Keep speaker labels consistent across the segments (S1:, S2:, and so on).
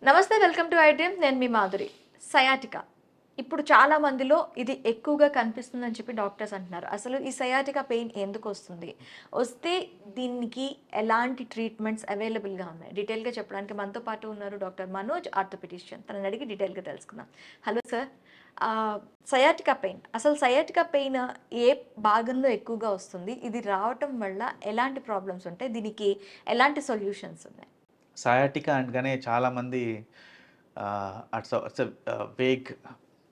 S1: నమస్తే, welcome to iDream. నేను మీ Madhuri. Sciatica ఇప్పుడు చాలా మందిలో ఇది ఎక్కువగా కనిపిస్తుందని చెప్పి డాక్టర్స్ అంటున్నారు. అసలు ఈ సయాటికా పెయిన్ ఎందుకు వస్తుంది, వస్తే దీనికి ఎలాంటి ట్రీట్మెంట్స్ అవైలబుల్గా ఉన్నాయి, డీటెయిల్గా చెప్పడానికి మనతో పాటు ఉన్నారు డాక్టర్ మనోజ్, ఆర్థోపెడిషియన్. తనని అడిగి డీటెయిల్గా తెలుసుకుందాం. Hello sir. సయాటికా పెయిన్, అసలు సయాటికా పెయిన్ ఏ భాగంలో ఎక్కువగా వస్తుంది, ఇది రావటం వల్ల ఎలాంటి ప్రాబ్లమ్స్ ఉంటాయి, దీనికి ఎలాంటి సొల్యూషన్స్ ఉన్నాయి?
S2: సయాటికా అనగానే చాలామంది అట్స్ వేగ్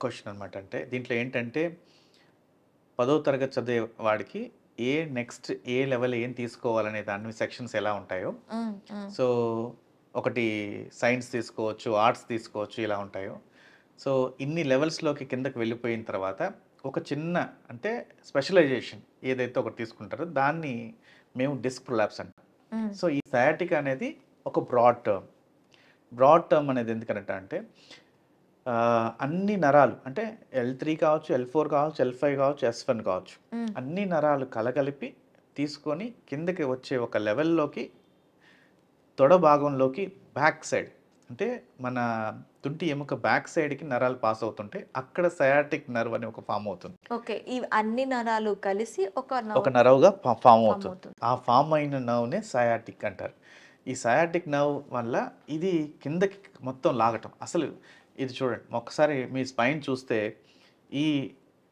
S2: క్వశ్చన్ అనమాట. అంటే దీంట్లో ఏంటంటే 10వ తరగతి చదివే వాడికి నెక్స్ట్ ఏ లెవెల్ ఏం తీసుకోవాలనే దాని సెక్షన్స్ ఎలా ఉంటాయో, సో ఒకటి సైన్స్ తీసుకోవచ్చు, ఆర్ట్స్ తీసుకోవచ్చు, ఇలా ఉంటాయో. సో ఇన్ని లెవెల్స్లోకి కిందకి వెళ్ళిపోయిన తర్వాత ఒక చిన్న అంటే స్పెషలైజేషన్ ఏదైతే ఒకటి తీసుకుంటారో దాన్ని మేము డిస్క్ ప్రొలాప్స్ అంటాం. సో ఈ సయాటికా అనేది ఒక బ్రాడ్ టర్మ్ అనేది ఎందుకంటే అన్ని నరాలు అంటే L3 కావచ్చు, L4 కావచ్చు, L5 కావచ్చు, S1 కావచ్చు, అన్ని నరాలు కలగలిపి తీసుకొని కిందకి వచ్చే ఒక లెవెల్లోకి తొడ భాగంలోకి బ్యాక్ సైడ్ అంటే మన తుంటి ఎముక బ్యాక్ సైడ్కి నరాలు పాస్ అవుతుంటే అక్కడ సయాటిక్ నర్వ్ అని ఒక ఫామ్ అవుతుంది.
S1: ఓకే, ఈ అన్ని నరాలు కలిసి ఒక
S2: నర్వ్గా ఫామ్ అవుతుంది. ఆ ఫామ్ అయిన నర్వ్నే సయాటిక్ అంటారు. ఈ సయాటిక్ నర్వ్ వల్ల ఇది కిందకి మొత్తం లాగటం. అసలు ఇది చూడండి, ఒకసారి మీ స్పైన్ చూస్తే ఈ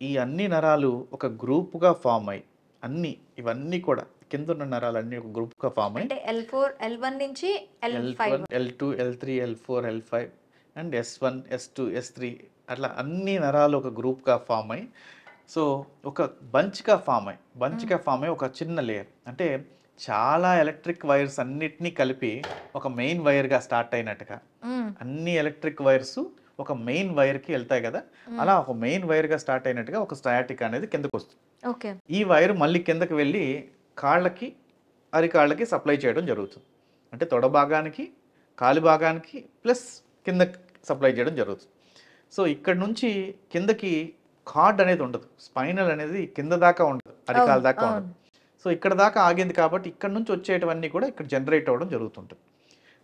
S2: ఈ అన్ని నరాలు ఒక గ్రూప్గా ఫామ్ అయ్యి ఇవన్నీ కూడా కింద ఉన్న నరాలన్నీ ఒక గ్రూప్గా ఫామ్ అయ్యి
S1: L4 L1 నుంచి L5
S2: L2 L3 L4 L5 and S1 S2 S3 అట్లా అన్ని నరాలు ఒక గ్రూప్గా ఫామ్ అయ్యి సో ఒక బంచ్గా ఫామ్ అయ్యి ఒక చిన్న లేయర్ అంటే చాలా ఎలక్ట్రిక్ వైర్స్ అన్నిటినీ కలిపి ఒక మెయిన్ వైర్గా స్టార్ట్ అయినట్టుగా అన్ని ఎలక్ట్రిక్ వైర్స్ ఒక మెయిన్ వైర్కి వెళ్తాయి కదా, అలా ఒక మెయిన్ వైర్గా స్టార్ట్ అయినట్టుగా ఒక సయాటికా అనేది కిందకు వస్తుంది. ఈ వైర్ మళ్ళీ కిందకి వెళ్ళి కాళ్ళకి అరికాళ్ళకి సప్లై చేయడం జరుగుతుంది. అంటే తొడ భాగానికి, కాలి భాగానికి ప్లస్ కిందకి సప్లై చేయడం జరుగుతుంది. సో ఇక్కడ నుంచి కిందకి కార్డ్ అనేది ఉండదు, స్పైనల్ అనేది కింద దాకా ఉండదు, అరికాల దాకా ఉండదు. సో ఇక్కడ దాకా ఆగింది కాబట్టి ఇక్కడ నుంచి వచ్చేటివన్నీ కూడా ఇక్కడ జనరేట్ అవ్వడం జరుగుతుంటుంది.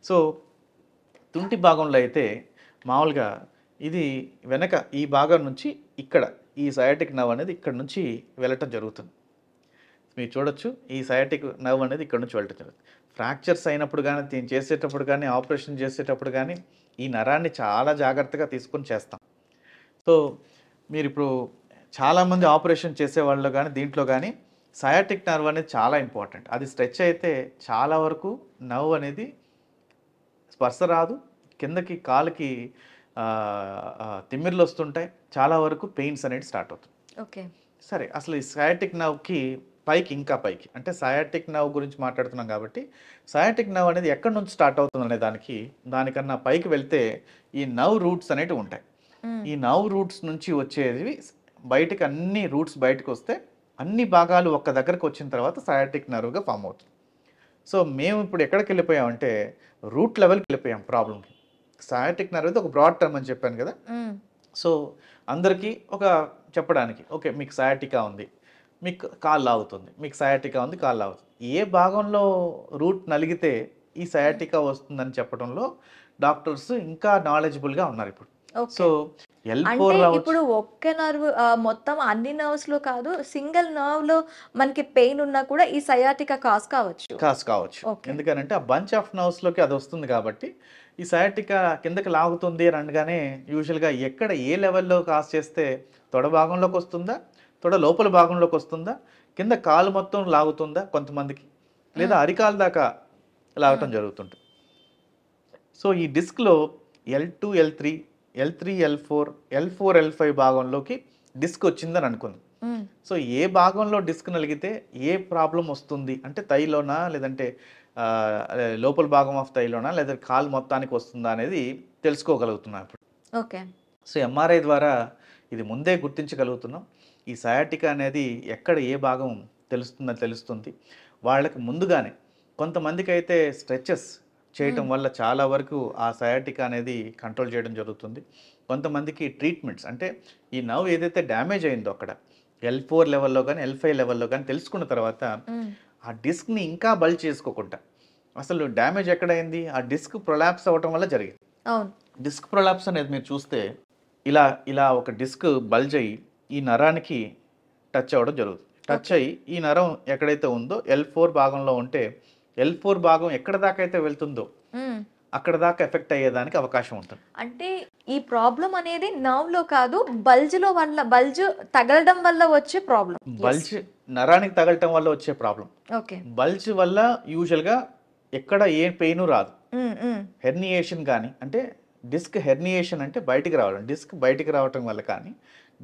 S2: సో తుంటి భాగంలో అయితే మామూలుగా ఇది వెనక ఈ భాగం నుంచి ఇక్కడ ఈ సయాటిక్ నర్వ్ అనేది ఇక్కడ నుంచి వెళ్ళటం జరుగుతుంది. మీరు చూడొచ్చు, ఈ సయాటిక్ నర్వ్ అనేది ఇక్కడ నుంచి వెళ్ళటం జరుగుతుంది. ఫ్రాక్చర్స్ అయినప్పుడు కానీ, దీన్ని చేసేటప్పుడు కానీ, ఆపరేషన్ చేసేటప్పుడు కానీ ఈ నరాన్ని చాలా జాగ్రత్తగా తీసుకొని చేస్తాం. సో మీరు ఇప్పుడు చాలామంది ఆపరేషన్ చేసేవాళ్ళు కానీ దీంట్లో కానీ సయాటిక్ నర్వ్ అనేది చాలా ఇంపార్టెంట్. అది స్ట్రెచ్ అయితే చాలా వరకు నర్వ్ అనేది స్పర్శ రాదు, కిందకి కాలుకి తిమ్మిర్లు వస్తుంటాయి, చాలా వరకు పెయిన్స్ అనేది స్టార్ట్ అవుతుంది.
S1: ఓకే,
S2: సరే, అసలు ఈ సయాటిక్ నర్వ్కి ఇంకా పైకి అంటే సయాటిక్ నర్వ్ గురించి మాట్లాడుతున్నాం కాబట్టి సయాటిక్ నర్వ్ అనేది ఎక్కడి నుంచి స్టార్ట్ అవుతుంది అనే దానికన్నా పైకి వెళ్తే ఈ నర్వ్ రూట్స్ అనేటివి ఉంటాయి. ఈ నర్వ్ రూట్స్ నుంచి వచ్చేవి బయటకు అన్ని రూట్స్ బయటకు వస్తే అన్ని భాగాలు ఒక్క దగ్గరకు వచ్చిన తర్వాత సయాటిక్ నర్వ్గా ఫామ్ అవుతుంది. సో మేము ఇప్పుడు ఎక్కడికి వెళ్ళిపోయామంటే రూట్ లెవెల్కి వెళ్ళిపోయాం ప్రాబ్లంకి. సయాటిక్ నర్వ్ అయితే ఒక బ్రాడ్ టర్మ్ అని చెప్పాను కదా. సో అందరికీ ఒక చెప్పడానికి, ఓకే మీకు సయాటికా ఉంది, మీకు కాళ్ళు లాగుతుంది, మీకు సయాటికా ఉంది, కాళ్ళు లాగుతుంది, ఏ భాగంలో రూట్ నలిగితే ఈ సయాటికా వస్తుందని చెప్పడంలో డాక్టర్స్ ఇంకా నాలెడ్జబుల్గా ఉన్నారు ఇప్పుడు. సో
S1: ఇప్పుడు ఒక్క నర్వ్ మొత్తం అన్ని నర్వ్స్ లో కాదు, సింగిల్ నర్వ్ లో మనకి పెయిన్ ఉన్నా కూడా ఈ సయాటికా కాజ్ కావచ్చు.
S2: ఎందుకనంటే ఆ బంచ్ ఆఫ్ నర్వ్స్ లోకి అది వస్తుంది కాబట్టి ఈ సయాటికా కిందకి లాగుతుంది అని అనగానే యూజువల్గా ఎక్కడ ఏ లెవెల్లో కాజ్ చేస్తే తొడ భాగంలోకి వస్తుందా, తొడ లోపల భాగంలోకి వస్తుందా, కింద కాలు మొత్తం లాగుతుందా కొంతమందికి, లేదా అరికాల దాకా లాగటం జరుగుతుంటుంది. సో ఈ డిస్క్లో L2 L3 L4 L5 భాగంలోకి డిస్క్ వచ్చిందని అనుకుంది. సో ఏ భాగంలో డిస్క్ నలిగితే ఏ ప్రాబ్లం వస్తుంది అంటే థైలోనా, లేదంటే లోపల భాగం ఆఫ్ థైలోనా, లేదా కాలు మొత్తానికి వస్తుందా అనేది తెలుసుకోగలుగుతున్నాం ఇప్పుడు.
S1: ఓకే,
S2: సో MRI ద్వారా ఇది ముందే గుర్తించగలుగుతున్నాం. ఈ సయాటికా అనేది ఎక్కడ ఏ భాగం తెలుస్తుంది. వాళ్ళకి ముందుగానే కొంతమందికి అయితే స్ట్రెచెస్ చేయటం వల్ల చాలా వరకు ఆ సయాటికా అనేది కంట్రోల్ చేయడం జరుగుతుంది. కొంతమందికి ట్రీట్మెంట్స్ అంటే ఈ నర్వ్ ఏదైతే డ్యామేజ్ అయిందో అక్కడ L4 లెవెల్లో కానీ L5 లెవెల్లో కానీ తెలుసుకున్న తర్వాత ఆ డిస్క్ని ఇంకా బల్డ్ చేసుకోకుండా, అసలు డ్యామేజ్ ఎక్కడైంది, ఆ డిస్క్ ప్రొలాప్స్ అవ్వటం వల్ల జరిగింది.
S1: అవును.
S2: డిస్క్ ప్రొలాప్స్ అనేది మీరు చూస్తే ఇలా ఇలా ఒక డిస్క్ బల్జ్ అయ్యి ఈ నరానికి టచ్ అవ్వడం జరుగుతుంది. టచ్ అయ్యి ఈ నరం ఎక్కడైతే ఉందో L4 భాగంలో ఉంటే L4 భాగం ఎక్కడ దాకా అయితే వెళ్తుందో
S1: మ్మ్.
S2: అక్కడ దాకా ఎఫెక్ట్ అయ్యేదానికి అవకాశం ఉంటుంది.
S1: అంటే ఈ ప్రాబ్లం అనేది నర్వ్ లో కాదు, బల్జ్ తగలడం వల్ల వచ్చే ప్రాబ్లం.
S2: బల్జ్ నరానికి తగలటం వల్ల వచ్చే ప్రాబ్లం.
S1: ఓకే.
S2: బల్జ్ వల్ల యూజువల్గా ఎక్కడ ఏ పెయిన్ రాదు. హెర్నియేషన్ కానీ అంటే డిస్క్ హెర్నియేషన్ అంటే బయటికి రావడం, డిస్క్ బయటికి రావటం వల్ల కానీ,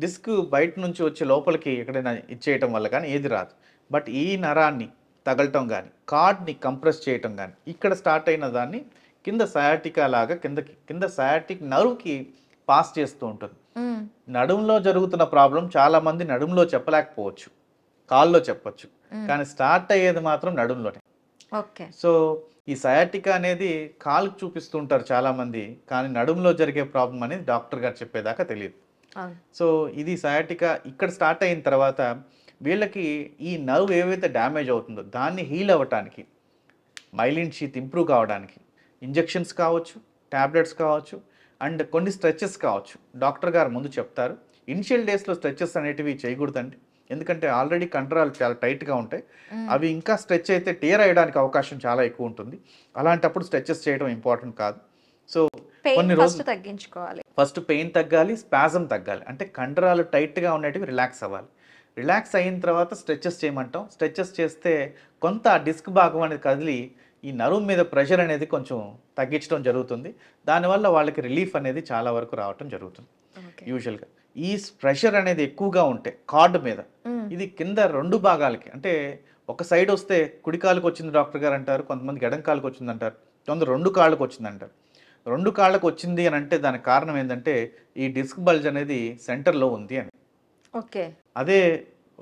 S2: డిస్క్ బయట నుంచి వచ్చి లోపలికి ఎక్కడైనా ఇచ్చేయటం వల్ల కానీ ఏది రాదు. బట్ ఈ నరాన్ని తగలటం కానీ, కార్డ్ని కంప్రెస్ చేయటం కానీ, ఇక్కడ స్టార్ట్ అయిన దాన్ని కింద సయాటికా లాగా కింద సయాటిక్ నర్వ్కి పాస్ చేస్తూ ఉంటుంది. నడుములో జరుగుతున్న ప్రాబ్లం చాలా మంది నడుములో చెప్పలేకపోవచ్చు, కాల్లో చెప్పొచ్చు, కానీ స్టార్ట్ అయ్యేది మాత్రం నడుములోనే.
S1: ఓకే.
S2: సో ఈ సయాటికా అనేది కాలుకు చూపిస్తూ ఉంటారు చాలా మంది, కానీ నడుములో జరిగే ప్రాబ్లం అనేది డాక్టర్ గారు చెప్పేదాకా తెలియదు. సో ఇది సయాటికా ఇక్కడ స్టార్ట్ అయిన తర్వాత వీళ్ళకి ఈ నర్వ్ ఏవైతే డ్యామేజ్ అవుతుందో దాన్ని హీల్ అవ్వటానికి, మైలిన్ షీత్ ఇంప్రూవ్ కావడానికి ఇంజెక్షన్స్ కావచ్చు, ట్యాబ్లెట్స్ కావచ్చు, అండ్ కొన్ని స్ట్రెచెస్ కావచ్చు. డాక్టర్ గారు ముందు చెప్తారు. ఇనిషియల్ డేస్లో స్ట్రెచెస్ అనేటివి చేయకూడదండి, ఎందుకంటే ఆల్రెడీ కండరాలు చాలా టైట్గా ఉంటాయి. అవి ఇంకా స్ట్రెచ్ అయితే టేర్ అయ్యడానికి అవకాశం చాలా ఎక్కువ ఉంటుంది. అలాంటప్పుడు స్ట్రెచెస్ చేయడం ఇంపార్టెంట్ కాదు. సో కొన్ని రోజులు
S1: తగ్గించుకోవాలి.
S2: ఫస్ట్ పెయిన్ తగ్గాలి, స్పాజం తగ్గాలి, అంటే కండరాలు టైట్గా ఉండేటివి రిలాక్స్ అవ్వాలి. రిలాక్స్ అయిన తర్వాత స్ట్రెచెస్ చేయమంటాం. స్ట్రెచెస్ చేస్తే కొంత డిస్క్ భాగం అనేది కదిలి ఈ నరువు మీద ప్రెషర్ అనేది కొంచెం తగ్గించడం జరుగుతుంది. దానివల్ల వాళ్ళకి రిలీఫ్ అనేది చాలా వరకు రావటం జరుగుతుంది. యూజువల్గా ఈ ప్రెషర్ అనేది ఎక్కువగా ఉంటే కార్డ్ మీద, ఇది కింద రెండు భాగాలకి, అంటే ఒక సైడ్ వస్తే కుడి కాలుకి వచ్చింది డాక్టర్ గారు అంటారు, కొంతమందికి ఎడం కాలుకి వచ్చింది అంటారు, కొందరు రెండు కాళ్ళకు వచ్చింది అంటారు. రెండు కాళ్ళకు వచ్చింది అని అంటే దానికి కారణం ఏంటంటే ఈ డిస్క్ బల్జ్ అనేది సెంటర్లో ఉంది అని.
S1: ఓకే.
S2: అదే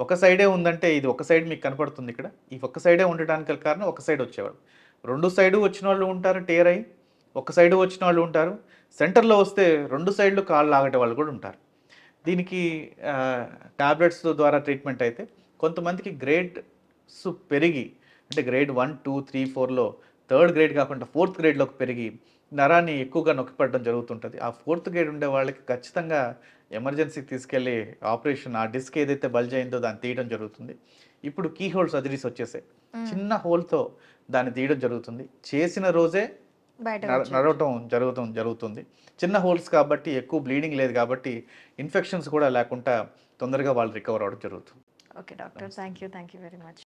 S2: ఒక సైడే ఉందంటే ఇది ఒక సైడ్ మీకు కనపడుతుంది ఇక్కడ, ఈ ఒక సైడే ఉండడానికి కారణం ఒక సైడ్ వచ్చేవాడు. రెండు సైడు వచ్చిన వాళ్ళు ఉంటారు టేర్ అయ్యి, ఒక సైడు వచ్చిన వాళ్ళు ఉంటారు, సెంటర్లో వస్తే రెండు సైడ్లు కాళ్ళు లాగటే వాళ్ళు కూడా ఉంటారు. దీనికి టాబ్లెట్స్ ద్వారా ట్రీట్మెంట్ అయితే కొంతమందికి గ్రేడ్స్ పెరిగి, అంటే గ్రేడ్ 1, 2, 3, 4లో థర్డ్ గ్రేడ్ కాకుండా 4th గ్రేడ్లోకి పెరిగి నరాన్ని ఎక్కువగా నొక్కిపడడం జరుగుతుంటుంది. ఆ 4th గ్రేడ్ ఉండే వాళ్ళకి ఖచ్చితంగా ఎమర్జెన్సీకి తీసుకెళ్ళి ఆపరేషన్, ఆ డిస్క్ ఏదైతే బల్జ్ అయిందో దాన్ని తీయడం జరుగుతుంది. ఇప్పుడు కీ హోల్ సర్జరీస్ వచ్చేసాయి, చిన్న హోల్తో దాన్ని తీయడం జరుగుతుంది. చేసిన రోజే నడవటం జరుగుతుంది. చిన్న హోల్స్ కాబట్టి ఎక్కువ బ్లీడింగ్ లేదు కాబట్టి ఇన్ఫెక్షన్స్ కూడా లేకుండా తొందరగా వాళ్ళు రికవర్ అవ్వడం జరుగుతుంది.
S1: Okay doctor, thank you very much.